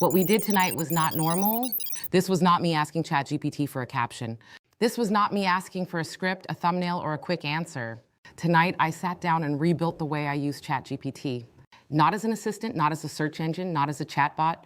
What we did tonight was not normal. This was not me asking ChatGPT for a caption. This was not me asking for a script, a thumbnail, or a quick answer. Tonight, I sat down and rebuilt the way I use ChatGPT. Not as an assistant, not as a search engine, not as a chatbot,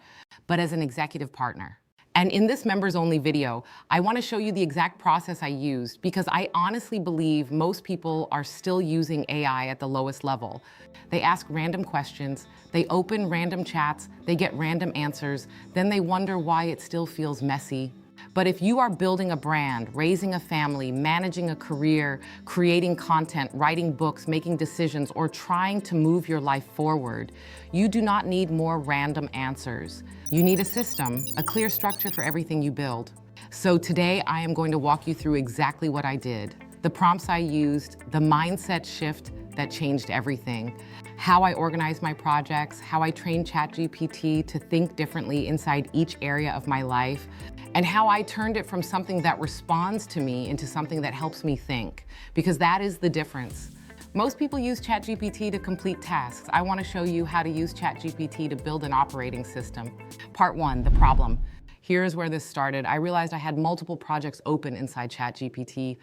but as an executive partner. And in this members-only video, I want to show you the exact process I used because I honestly believe most people are still using AI at the lowest level. They ask random questions, they open random chats, they get random answers, then they wonder why it still feels messy. But if you are building a brand, raising a family, managing a career, creating content, writing books, making decisions, or trying to move your life forward, you do not need more random answers. You need a system, a clear structure for everything you build. So today I am going to walk you through exactly what I did, the prompts I used, the mindset shift that changed everything, how I organized my projects, how I trained ChatGPT to think differently inside each area of my life, and how I turned it from something that responds to me into something that helps me think, because that is the difference. Most people use ChatGPT to complete tasks. I want to show you how to use ChatGPT to build an operating system. Part 1, the problem. Here's where this started. I realized I had multiple projects open inside ChatGPT.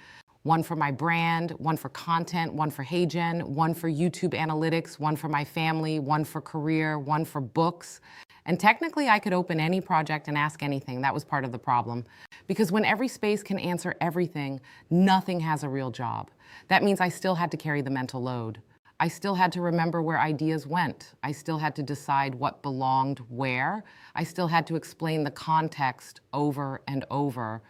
One for my brand, one for content, one for HeyGen, one for YouTube analytics, one for my family, one for career, one for books. And technically, I could open any project and ask anything. That was part of the problem. Because when every space can answer everything, nothing has a real job. That means I still had to carry the mental load. I still had to remember where ideas went. I still had to decide what belonged where. I still had to explain the context over and over.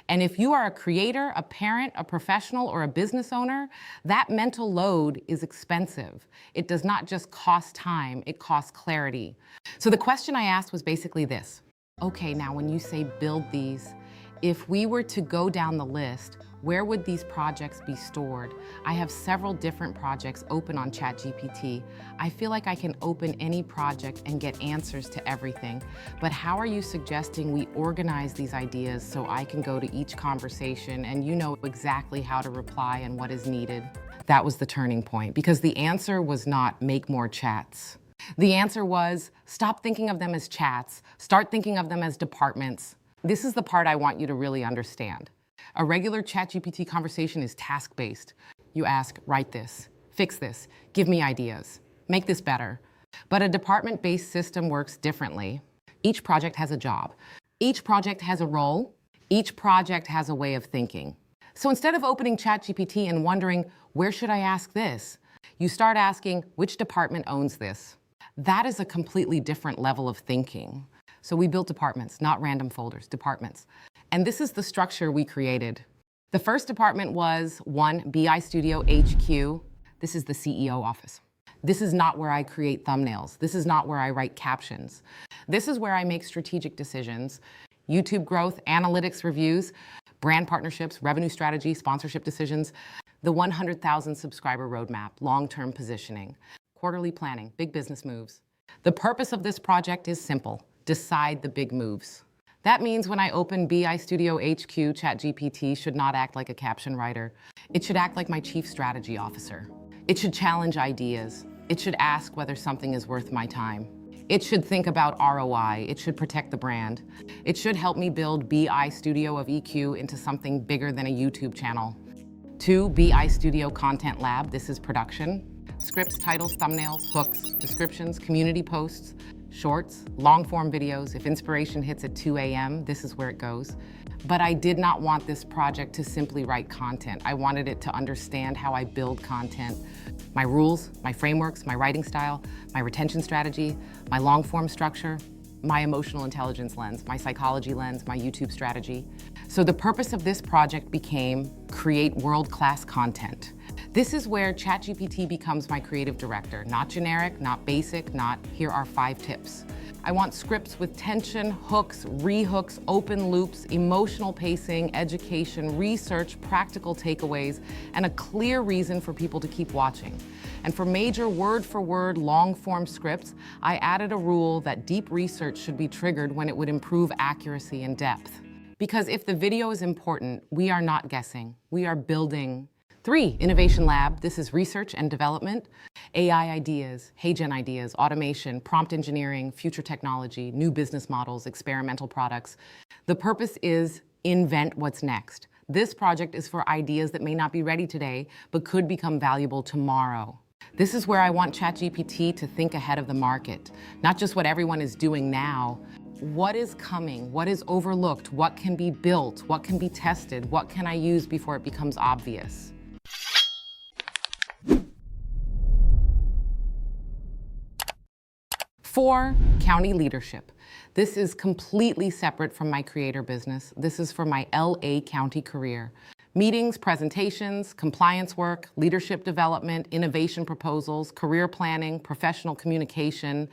And if you are a creator, a parent, a professional, or a business owner, that mental load is expensive. It does not just cost time, it costs clarity. So the question I asked was basically this. Okay, now when you say build these, if we were to go down the list, where would these projects be stored? I have several different projects open on ChatGPT. I feel like I can open any project and get answers to everything. But how are you suggesting we organize these ideas so I can go to each conversation and you know exactly how to reply and what is needed? That was the turning point, because the answer was not make more chats. The answer was stop thinking of them as chats, start thinking of them as departments. This is the part I want you to really understand. A regular ChatGPT conversation is task-based. You ask, write this, fix this, give me ideas, make this better. But a department-based system works differently. Each project has a job. Each project has a role. Each project has a way of thinking. So instead of opening ChatGPT and wondering, where should I ask this? You start asking, which department owns this? That is a completely different level of thinking. So we built departments, not random folders, departments. And this is the structure we created. The first department was 1, BI Studio HQ. This is the CEO office. This is not where I create thumbnails. This is not where I write captions. This is where I make strategic decisions, YouTube growth, analytics reviews, brand partnerships, revenue strategy, sponsorship decisions, the 100,000 subscriber roadmap, long-term positioning, quarterly planning, big business moves. The purpose of this project is simple. Decide the big moves. That means when I open BI Studio HQ, ChatGPT should not act like a caption writer. It should act like my chief strategy officer. It should challenge ideas. It should ask whether something is worth my time. It should think about ROI. It should protect the brand. It should help me build BI Studio of EQ into something bigger than a YouTube channel. 2, BI Studio Content Lab. This is production. Scripts, titles, thumbnails, hooks, descriptions, community posts, shorts, long-form videos. If inspiration hits at 2 a.m., this is where it goes. But I did not want this project to simply write content. I wanted it to understand how I build content, my rules, my frameworks, my writing style, my retention strategy, my long-form structure, my emotional intelligence lens, my psychology lens, my YouTube strategy. So the purpose of this project became create world-class content. This is where ChatGPT becomes my creative director, not generic, not basic, not here are 5 tips. I want scripts with tension, hooks, rehooks, open loops, emotional pacing, education, research, practical takeaways, and a clear reason for people to keep watching. And for major word-for-word, long-form scripts, I added a rule that deep research should be triggered when it would improve accuracy and depth. Because if the video is important, we are not guessing, we are building. 3, Innovation Lab. This is research and development, AI ideas, HeyGen ideas, automation, prompt engineering, future technology, new business models, experimental products. The purpose is invent what's next. This project is for ideas that may not be ready today, but could become valuable tomorrow. This is where I want ChatGPT to think ahead of the market, not just what everyone is doing now. What is coming? What is overlooked? What can be built? What can be tested? What can I use before it becomes obvious? 4, county leadership. This is completely separate from my creator business. This is for my LA County career. Meetings, presentations, compliance work, leadership development, innovation proposals, career planning, professional communication.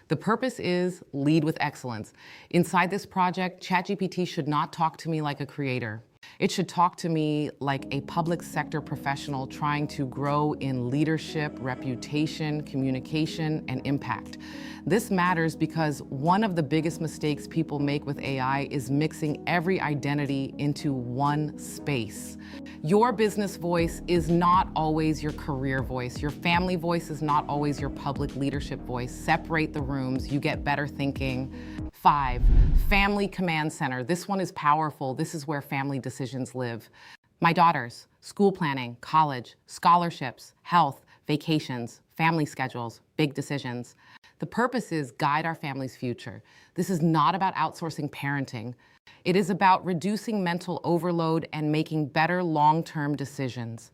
The purpose is lead with excellence. Inside this project, ChatGPT should not talk to me like a creator. It should talk to me like a public sector professional trying to grow in leadership, reputation, communication, and impact. This matters because one of the biggest mistakes people make with AI is mixing every identity into one space. Your business voice is not always your career voice. Your family voice is not always your public leadership voice. Separate the rooms, you get better thinking. 5, family command center. This one is powerful. This is where family decisions live. My daughters, school planning, college, scholarships, health, vacations, family schedules, big decisions. The purpose is guide our family's future. This is not about outsourcing parenting. It is about reducing mental overload and making better long-term decisions.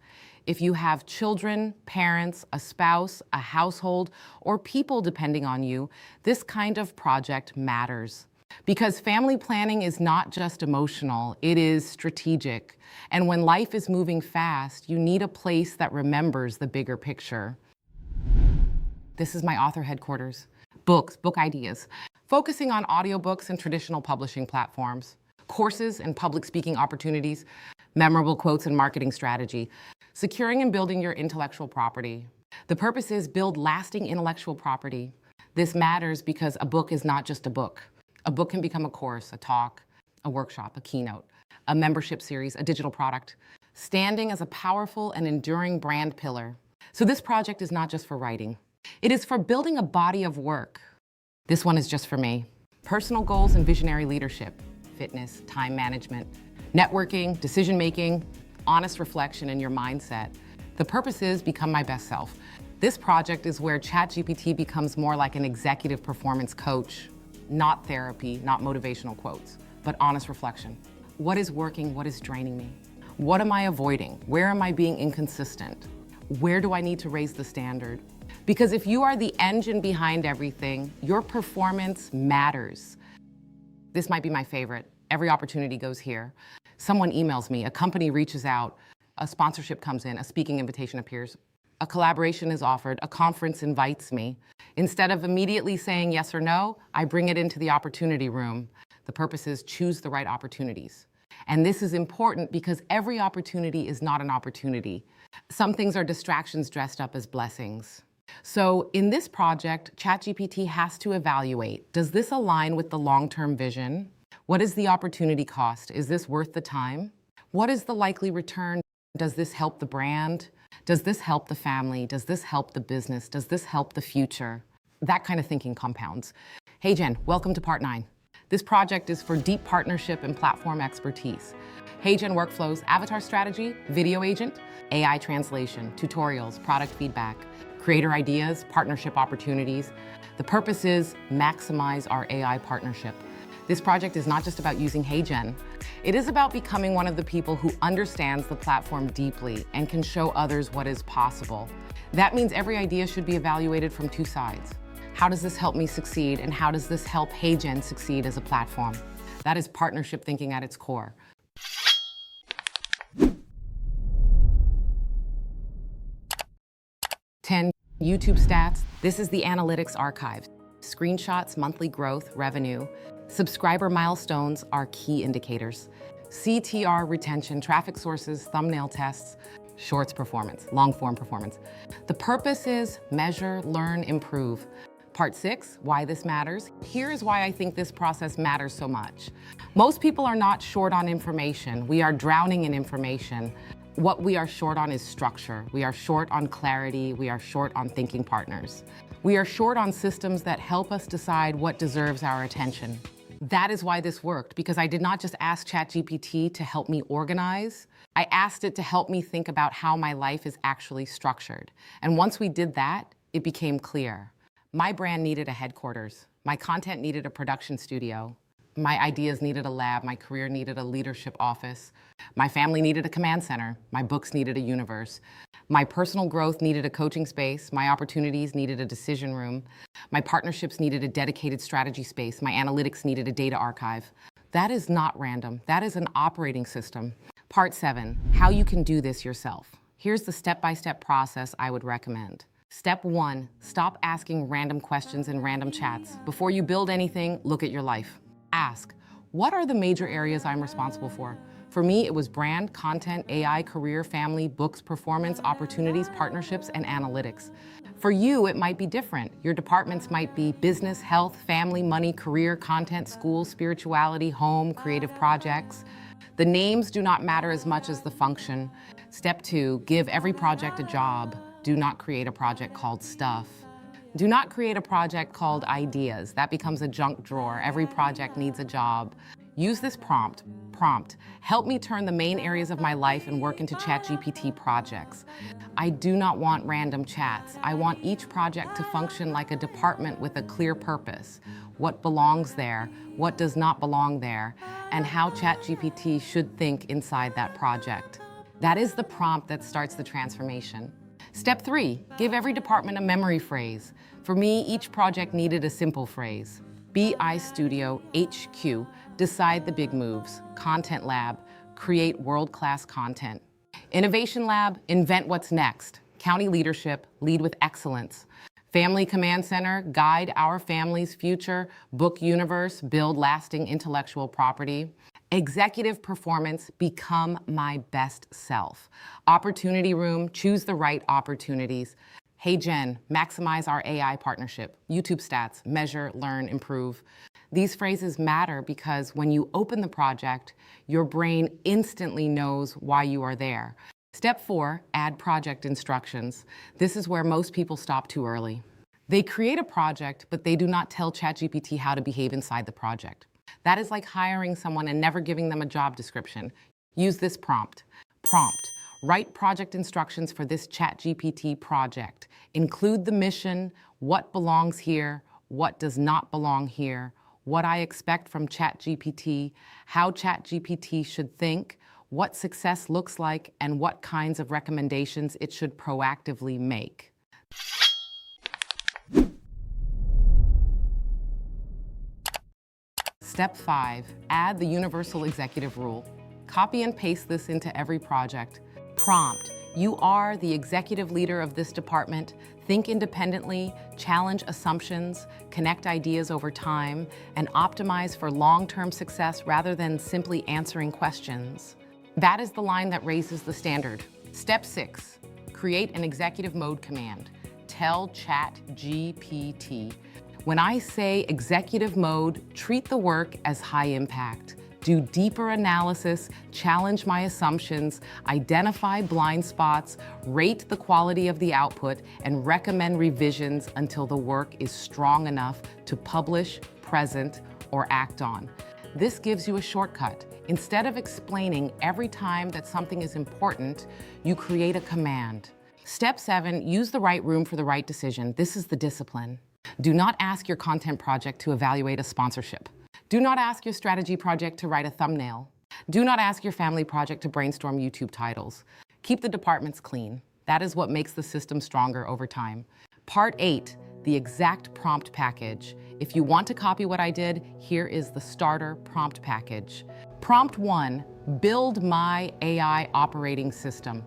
If you have children, parents, a spouse, a household, or people depending on you, this kind of project matters. Because family planning is not just emotional, it is strategic. And when life is moving fast, you need a place that remembers the bigger picture. This is my author headquarters. Books, book ideas, focusing on audiobooks and traditional publishing platforms, courses and public speaking opportunities, memorable quotes and marketing strategy, securing and building your intellectual property. The purpose is build lasting intellectual property. This matters because a book is not just a book. A book can become a course, a talk, a workshop, a keynote, a membership series, a digital product, standing as a powerful and enduring brand pillar. So this project is not just for writing. It is for building a body of work. This one is just for me. Personal goals and visionary leadership, fitness, time management, networking, decision-making, honest reflection in your mindset. The purpose is become my best self. This project is where ChatGPT becomes more like an executive performance coach, not therapy, not motivational quotes, but honest reflection. What is working? What is draining me? What am I avoiding? Where am I being inconsistent? Where do I need to raise the standard? Because if you are the engine behind everything, your performance matters. This might be my favorite. Every opportunity goes here. Someone emails me, a company reaches out, a sponsorship comes in, a speaking invitation appears, a collaboration is offered, a conference invites me. Instead of immediately saying yes or no, I bring it into the opportunity room. The purpose is choose the right opportunities. And this is important because every opportunity is not an opportunity. Some things are distractions dressed up as blessings. So in this project, ChatGPT has to evaluate, does this align with the long-term vision? What is the opportunity cost? Is this worth the time? What is the likely return? Does this help the brand? Does this help the family? Does this help the business? Does this help the future? That kind of thinking compounds. Hey Jen, welcome to part 9. This project is for deep partnership and platform expertise. HeyGen workflows, avatar strategy, video agent, AI translation, tutorials, product feedback, creator ideas, partnership opportunities. The purpose is maximize our AI partnership. This project is not just about using HeyGen. It is about becoming one of the people who understands the platform deeply and can show others what is possible. That means every idea should be evaluated from 2 sides. How does this help me succeed, and how does this help HeyGen succeed as a platform? That is partnership thinking at its core. 10, YouTube stats. This is the analytics archive. Screenshots, monthly growth, revenue. Subscriber milestones are key indicators. CTR retention, traffic sources, thumbnail tests, shorts performance, long form performance. The purpose is measure, learn, improve. Part 6, why this matters. Here is why I think this process matters so much. Most people are not short on information. We are drowning in information. What we are short on is structure. We are short on clarity. We are short on thinking partners. We are short on systems that help us decide what deserves our attention. That is why this worked, because I did not just ask ChatGPT to help me organize. I asked it to help me think about how my life is actually structured. And once we did that, it became clear. My brand needed a headquarters. My content needed a production studio. My ideas needed a lab. My career needed a leadership office. My family needed a command center. My books needed a universe. My personal growth needed a coaching space. My opportunities needed a decision room. My partnerships needed a dedicated strategy space. My analytics needed a data archive. That is not random. That is an operating system. Part 7, how you can do this yourself. Here's the step-by-step process I would recommend. Step 1, stop asking random questions in random chats. Before you build anything, look at your life. Ask, what are the major areas I'm responsible for? For me, it was brand, content, AI, career, family, books, performance, opportunities, partnerships, and analytics. For you, it might be different. Your departments might be business, health, family, money, career, content, school, spirituality, home, creative projects. The names do not matter as much as the function. Step 2, give every project a job. Do not create a project called stuff. Do not create a project called ideas. That becomes a junk drawer. Every project needs a job. Use this prompt. Help me turn the main areas of my life and work into ChatGPT projects. I do not want random chats. I want each project to function like a department with a clear purpose. What belongs there, what does not belong there, and how ChatGPT should think inside that project. That is the prompt that starts the transformation. Step 3, give every department a memory phrase. For me, each project needed a simple phrase. BI Studio HQ, decide the big moves. Content Lab, create world-class content. Innovation Lab, invent what's next. County Leadership, lead with excellence. Family Command Center, guide our family's future. Book Universe, build lasting intellectual property. Executive Performance, become my best self. Opportunity Room, choose the right opportunities. Hey Jen, maximize our AI partnership. YouTube Stats, measure, learn, improve. These phrases matter because when you open the project, your brain instantly knows why you are there. Step 4, add project instructions. This is where most people stop too early. They create a project, but they do not tell ChatGPT how to behave inside the project. That is like hiring someone and never giving them a job description. Use this prompt. Write project instructions for this ChatGPT project. Include the mission, what belongs here, what does not belong here, what I expect from ChatGPT, how ChatGPT should think, what success looks like, and what kinds of recommendations it should proactively make. Step 5, add the universal executive rule. Copy and paste this into every project. Prompt, you are the executive leader of this department. Think independently, challenge assumptions, connect ideas over time, and optimize for long-term success rather than simply answering questions. That is the line that raises the standard. Step 6, create an executive mode command. Tell ChatGPT, when I say executive mode, treat the work as high impact. Do deeper analysis, challenge my assumptions, identify blind spots, rate the quality of the output, and recommend revisions until the work is strong enough to publish, present, or act on. This gives you a shortcut. Instead of explaining every time that something is important, you create a command. Step 7, use the right room for the right decision. This is the discipline. Do not ask your content project to evaluate a sponsorship. Do not ask your strategy project to write a thumbnail. Do not ask your family project to brainstorm YouTube titles. Keep the departments clean. That is what makes the system stronger over time. Part 8, the exact prompt package. If you want to copy what I did, here is the starter prompt package. Prompt 1, build my AI operating system.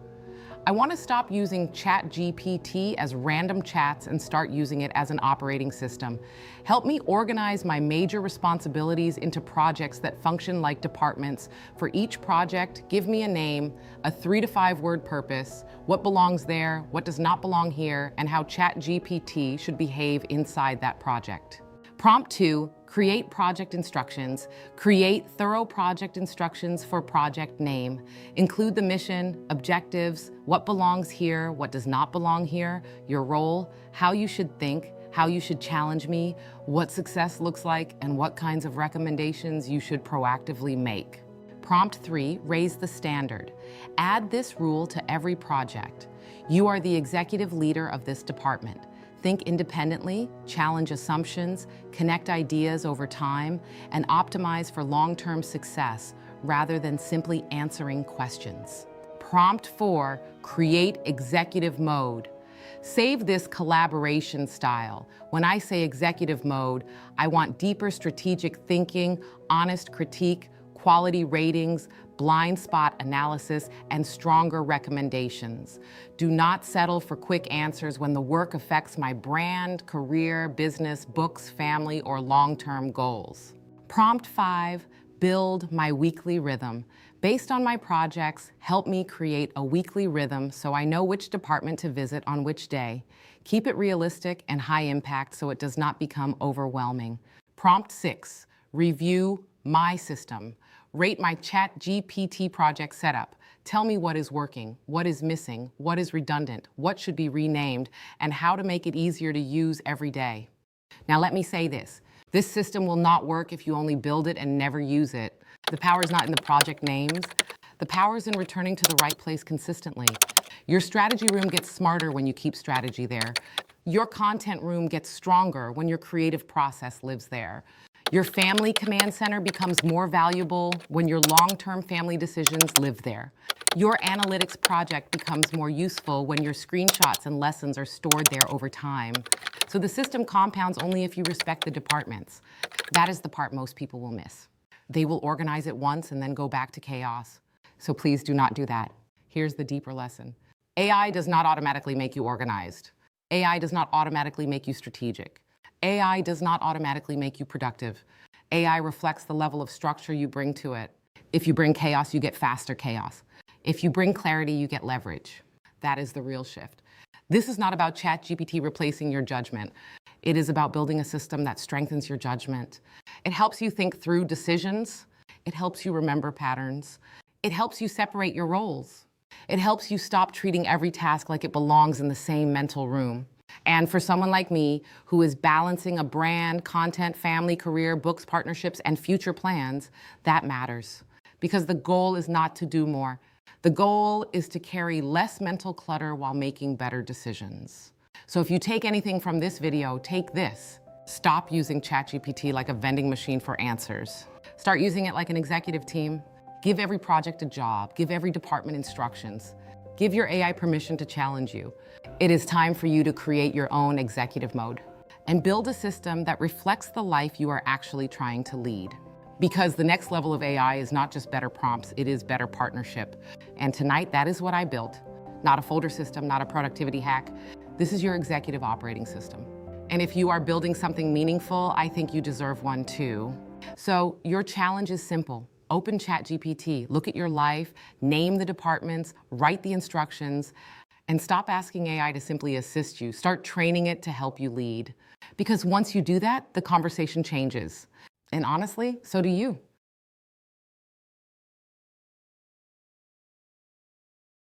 I want to stop using ChatGPT as random chats and start using it as an operating system. Help me organize my major responsibilities into projects that function like departments. For each project, give me a name, a 3 to 5 word purpose, what belongs there, what does not belong here, and how ChatGPT should behave inside that project. Prompt 2, Create project instructions. Create thorough project instructions for project name. Include the mission, objectives, what belongs here, what does not belong here, your role, how you should think, how you should challenge me, what success looks like, and what kinds of recommendations you should proactively make. Prompt 3, raise the standard. Add this rule to every project. You are the executive leader of this department. Think independently, challenge assumptions, connect ideas over time, and optimize for long-term success rather than simply answering questions. Prompt 4, create executive mode. Save this collaboration style. When I say executive mode, I want deeper strategic thinking, honest critique, quality ratings, blind spot analysis, and stronger recommendations. Do not settle for quick answers when the work affects my brand, career, business, books, family, or long-term goals. Prompt 5, build my weekly rhythm. Based on my projects, help me create a weekly rhythm so I know which department to visit on which day. Keep it realistic and high impact so it does not become overwhelming. Prompt 6, review my system. Rate my ChatGPT project setup. Tell me what is working, what is missing, what is redundant, what should be renamed, and how to make it easier to use every day. Now let me say this. This system will not work if you only build it and never use it. The power is not in the project names. The power is in returning to the right place consistently. Your strategy room gets smarter when you keep strategy there. Your content room gets stronger when your creative process lives there. Your family command center becomes more valuable when your long-term family decisions live there. Your analytics project becomes more useful when your screenshots and lessons are stored there over time. So the system compounds only if you respect the departments. That is the part most people will miss. They will organize it once and then go back to chaos. So please do not do that. Here's the deeper lesson. AI does not automatically make you organized. AI does not automatically make you strategic. AI does not automatically make you productive. AI reflects the level of structure you bring to it. If you bring chaos, you get faster chaos. If you bring clarity, you get leverage. That is the real shift. This is not about ChatGPT replacing your judgment. It is about building a system that strengthens your judgment. It helps you think through decisions. It helps you remember patterns. It helps you separate your roles. It helps you stop treating every task like it belongs in the same mental room. And for someone like me, who is balancing a brand, content, family, career, books, partnerships, and future plans, that matters. Because the goal is not to do more. The goal is to carry less mental clutter while making better decisions. So if you take anything from this video, take this. Stop using ChatGPT like a vending machine for answers. Start using it like an executive team. Give every project a job. Give every department instructions. Give your AI permission to challenge you. It is time for you to create your own executive mode and build a system that reflects the life you are actually trying to lead. Because the next level of AI is not just better prompts, it is better partnership. And tonight, that is what I built. Not a folder system, not a productivity hack. This is your executive operating system. And if you are building something meaningful, I think you deserve one too. So your challenge is simple. Open ChatGPT, look at your life, name the departments, write the instructions, and stop asking AI to simply assist you. Start training it to help you lead. Because once you do that, the conversation changes. And honestly, so do you.